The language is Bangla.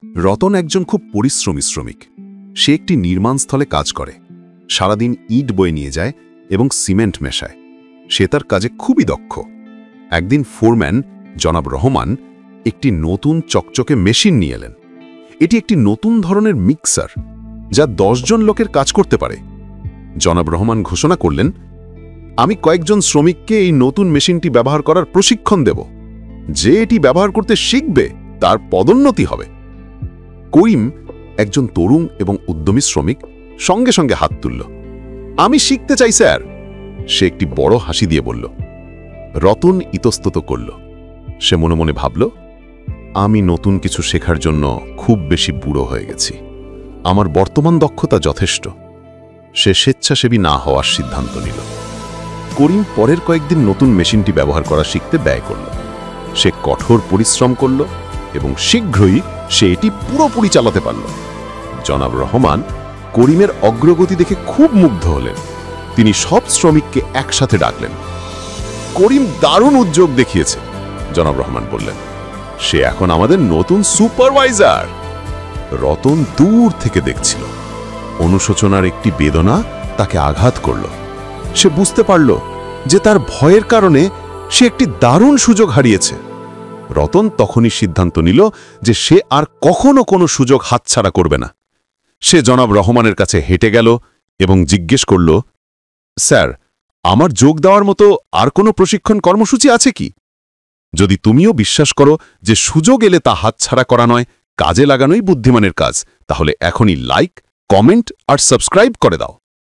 রতন একজন খুব পরিশ্রমী শ্রমিক। সে একটি নির্মাণস্থলে কাজ করে, সারাদিন ইট বয়ে নিয়ে যায় এবং সিমেন্ট মেশায়। সে তার কাজে খুবই দক্ষ। একদিন ফোরম্যান জনাব রহমান একটি নতুন চকচকে মেশিন নিয়ে এলেন। এটি একটি নতুন ধরনের মিক্সার, যা 10 জন লোকের কাজ করতে পারে। জনাব রহমান ঘোষণা করলেন, আমি কয়েকজন শ্রমিককে এই নতুন মেশিনটি ব্যবহার করার প্রশিক্ষণ দেব। যে এটি ব্যবহার করতে শিখবে তার পদোন্নতি হবে। করিম, একজন তরুণ এবং উদ্যমী শ্রমিক, সঙ্গে সঙ্গে হাত তুলল। আমি শিখতে চাই স্যার, সে একটি বড় হাসি দিয়ে বলল। রতন ইতস্তত করল। সে মনে মনে ভাবল, আমি নতুন কিছু শেখার জন্য খুব বেশি বুড়ো হয়ে গেছি। আমার বর্তমান দক্ষতা যথেষ্ট। সে স্বেচ্ছাসেবী না হওয়ার সিদ্ধান্ত নিল। করিম পরের কয়েকদিন নতুন মেশিনটি ব্যবহার করা শিখতে ব্যয় করল। সে কঠোর পরিশ্রম করল এবং শীঘ্রই সে এটি পুরোপুরি চালাতে পারল। জনাব রহমান করিমের অগ্রগতি দেখে খুব মুগ্ধ হলেন। তিনি সব শ্রমিককে একসাথে ডাকলেন। করিম দারুণ উদ্যোগ দেখিয়েছে, জনাব রহমান বললেন। সে এখন আমাদের নতুন সুপারভাইজার। রতন দূর থেকে দেখছিল। অনুশোচনার একটি বেদনা তাকে আঘাত করল। সে বুঝতে পারল যে তার ভয়ের কারণে সে একটি দারুণ সুযোগ হারিয়েছে। রতন তখনই সিদ্ধান্ত নিল যে সে আর কখনো কোনো সুযোগ হাতছাড়া করবে না। সে জনাব রহমানের কাছে হেঁটে গেল এবং জিজ্ঞেস করল, স্যার, আমার যোগ দেওয়ার মতো আর কোনো প্রশিক্ষণ কর্মসূচি আছে কি? যদি তুমিও বিশ্বাস করো যে সুযোগ এলে তা হাতছাড়া করা নয়, কাজে লাগানোই বুদ্ধিমানের কাজ, তাহলে এখনই লাইক, কমেন্ট আর সাবস্ক্রাইব করে দাও।